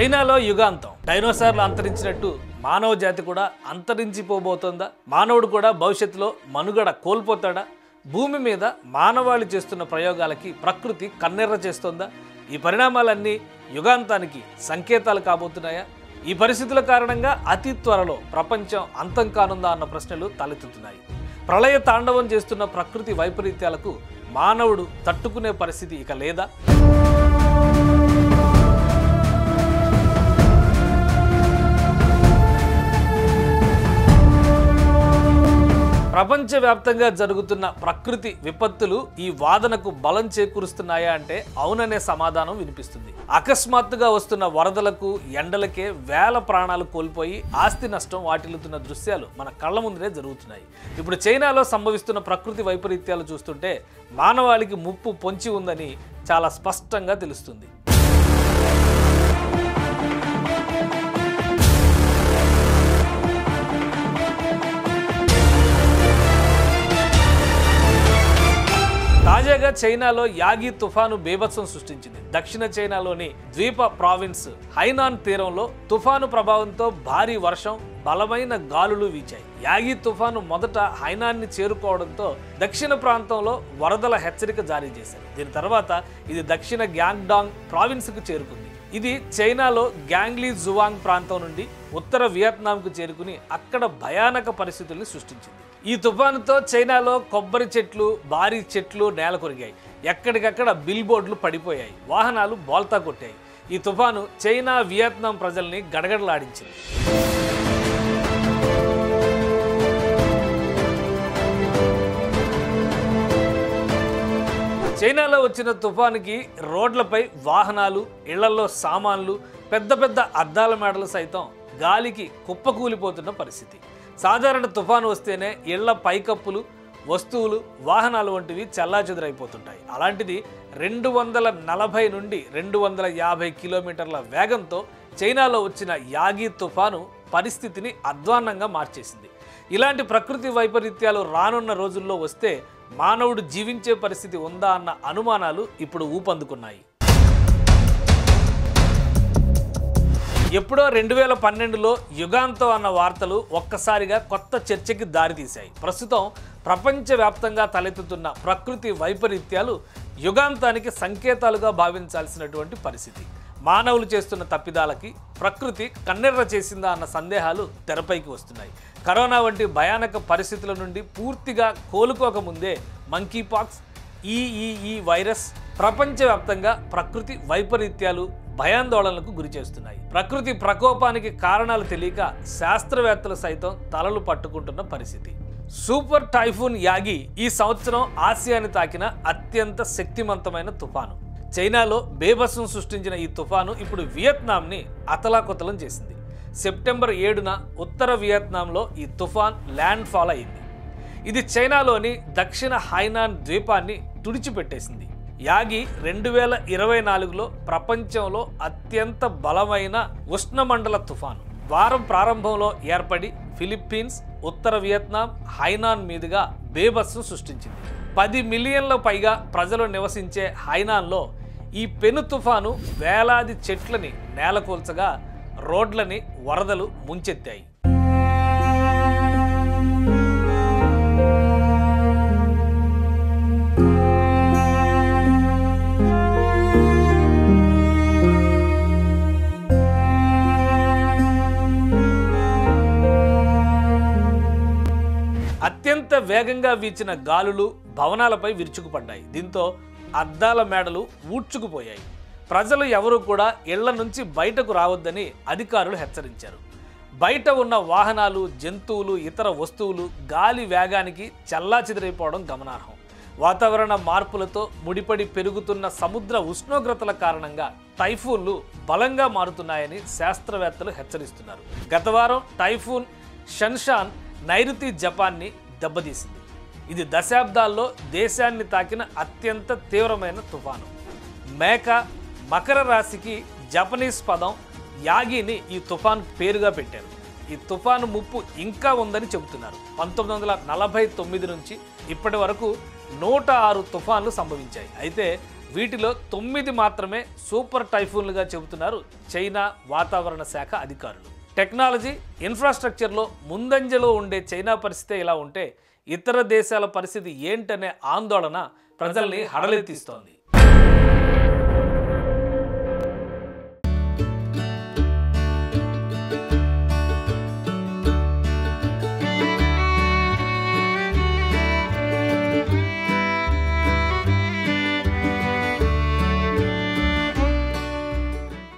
చైనాలో యుగాంతం. డైనోసార్లు అంతరించినట్టు మానవ జాతి కూడా అంతరించిపోబోతోందా? మానవుడు కూడా భవిష్యత్తులో మనుగడ కోల్పోతాడా? భూమి మీద మానవాళి చేస్తున్న ప్రయోగాలకి ప్రకృతి కన్నెర్ర చేస్తోందా? ఈ పరిణామాలన్నీ యుగాంతానికి సంకేతాలు కాబోతున్నాయా? ఈ పరిస్థితుల కారణంగా అతి త్వరలో ప్రపంచం అంతం కానుందా అన్న ప్రశ్నలు తలెత్తుతున్నాయి. ప్రళయ తాండవం చేస్తున్న ప్రకృతి వైపరీత్యాలకు మానవుడు తట్టుకునే పరిస్థితి ఇక లేదా? ప్రపంచవ్యాప్తంగా జరుగుతున్న ప్రకృతి విపత్తులు ఈ వాదనకు బలం చేకూరుస్తున్నాయా అంటే అవుననే సమాధానం వినిపిస్తుంది. అకస్మాత్తుగా వస్తున్న వరదలకు, ఎండలకే వేల ప్రాణాలు కోల్పోయి ఆస్తి నష్టం వాటిల్లుతున్న దృశ్యాలు మన కళ్ళ ముందునే జరుగుతున్నాయి. ఇప్పుడు చైనాలో సంభవిస్తున్న ప్రకృతి వైపరీత్యాలు చూస్తుంటే మానవాళికి ముప్పు పొంచి ఉందని చాలా స్పష్టంగా తెలుస్తుంది. తాజాగా చైనాలో యాగి తుఫాను బీభత్సం సృష్టించింది. దక్షిణ చైనాలోని ద్వీప ప్రావిన్స్ హైనాన్ తీరంలో తుఫాను ప్రభావంతో భారీ వర్షం, బలమైన గాలులు వీచాయి. యాగి తుఫాను మొదట హైనాన్ని చేరుకోవడంతో దక్షిణ ప్రాంతంలో వరదల హెచ్చరిక జారీ చేశారు. దీని తర్వాత ఇది దక్షిణ గ్యాంగ్డాంగ్ ప్రావిన్స్కు చేరుకుంది. ఇది చైనాలో గ్యాంగ్లీ జువాంగ్ ప్రాంతం నుండి ఉత్తర వియత్నాంకు చేరుకుని అక్కడ భయానక పరిస్థితుల్ని సృష్టించింది. ఈ తుఫానుతో చైనాలో కొబ్బరి చెట్లు, భారీ చెట్లు నేల కొరిగాయి. ఎక్కడికక్కడ బిల్ బోర్డులు పడిపోయాయి, వాహనాలు బోల్తా కొట్టాయి. ఈ తుఫాను చైనా, వియత్నాం ప్రజల్ని గడగడలాడించింది. చైనాలో వచ్చిన తుఫానుకి రోడ్లపై వాహనాలు, ఇళ్లలో సామాన్లు, పెద్ద పెద్ద అద్దాల మేడలు సైతం గాలికి కుప్పకూలిపోతున్న పరిస్థితి. సాధారణ తుఫాను వస్తేనే ఇళ్ల పైకప్పులు, వస్తువులు, వాహనాలు వంటివి చెల్లాచెదురైపోతుంటాయి. అలాంటిది 240 నుండి 250 కిలోమీటర్ల వేగంతో చైనాలో వచ్చిన యాగి తుఫాను పరిస్థితిని అధ్వాన్నంగా మార్చేసింది. ఇలాంటి ప్రకృతి వైపరీత్యాలు రానున్న రోజుల్లో వస్తే మానవుడు జీవించే పరిస్థితి ఉందా అన్న అనుమానాలు ఇప్పుడు ఊపందుకున్నాయి. ఎప్పుడో 2012లో యుగాంతం అన్న వార్తలు ఒక్కసారిగా కొత్త చర్చకి దారితీశాయి. ప్రస్తుతం ప్రపంచవ్యాప్తంగా తలెత్తుతున్న ప్రకృతి వైపరీత్యాలు యుగాంతానికి సంకేతాలుగా భావించాల్సినటువంటి పరిస్థితి. మానవులు చేస్తున్న తప్పిదాలకి ప్రకృతి కన్నెర్ర చేసిందా అన్న సందేహాలు తెరపైకి వస్తున్నాయి. కరోనా వంటి భయానక పరిస్థితుల నుండి పూర్తిగా కోలుకోకముందే మంకీపాక్స్, ఈ వైరస్ ప్రపంచవ్యాప్తంగా ప్రకృతి వైపరీత్యాలు భయాందోళనలకు గురి చేస్తున్నాయి. ప్రకృతి ప్రకోపానికి కారణాలు తెలియక శాస్త్రవేత్తలు సైతం తలలు పట్టుకుంటున్న పరిస్థితి. సూపర్ టైఫూన్ యాగి ఈ సంవత్సరం ఆసియాని తాకిన అత్యంత శక్తివంతమైన తుఫాను. చైనాలో బేభత్సం సృష్టించిన ఈ తుఫాను ఇప్పుడు వియత్నాంని అతలాకుతలం చేసింది. సెప్టెంబర్ 7న ఉత్తర వియత్నాంలో ఈ తుఫాన్ ల్యాండ్ ఫాల్ అయింది. ఇది చైనాలోని దక్షిణ హైనాన్ ద్వీపాన్ని తుడిచిపెట్టేసింది. యాగి 2024లో ప్రపంచంలో అత్యంత బలమైన ఉష్ణమండల తుఫాను. వారం ప్రారంభంలో ఏర్పడి ఫిలిప్పీన్స్, ఉత్తర వియత్నాం, హైనాన్ మీదుగా బేభత్సం సృష్టించింది. 10 మిలియన్ల పైగా ప్రజలు నివసించే హైనాన్లో ఈ పెను తుఫాను వేలాది చెట్లని నేలకూల్చగా రోడ్లని వరదలు ముంచెత్తాయి. అత్యంత వేగంగా వీచిన గాలులు భవనాలపై విరుచుకుపడ్డాయి. దీంతో అద్దాల మేడలు ఊడ్చుకుపోయాయి. ప్రజలు ఎవరూ కూడా ఇళ్ల నుంచి బయటకు రావద్దని అధికారులు హెచ్చరించారు. బయట ఉన్న వాహనాలు, జంతువులు, ఇతర వస్తువులు గాలి వేగానికి చెల్లాచెదిరైపోవడం గమనార్హం. వాతావరణ మార్పులతో ముడిపడి పెరుగుతున్న సముద్ర ఉష్ణోగ్రతల కారణంగా టైఫూన్లు బలంగా మారుతున్నాయని శాస్త్రవేత్తలు హెచ్చరిస్తున్నారు. గత వారం టైఫూన్ షన్షాన్ నైరుతి జపాన్ని దెబ్బతీసింది. ఇది దశాబ్దాల్లో దేశాన్ని తాకిన అత్యంత తీవ్రమైన తుఫాను. మకర రాశికి జపనీస్ పదం యాగిని ఈ తుఫాన్ పేరుగా పెట్టారు. ఈ తుఫాను ముప్పు ఇంకా ఉందని చెబుతున్నారు. 1949 నుంచి ఇప్పటి వరకు 106 తుఫాన్లు సంభవించాయి. అయితే వీటిలో 9 మాత్రమే సూపర్ టైఫూన్లుగా చెబుతున్నారు చైనా వాతావరణ శాఖ అధికారులు. టెక్నాలజీ, ఇన్ఫ్రాస్ట్రక్చర్లో ముందంజలో ఉండే చైనా పరిస్థితే ఇలా ఉంటే ఇతర దేశాల పరిస్థితి ఏంటనే ఆందోళన ప్రజల్ని హడలెత్తిస్తోంది.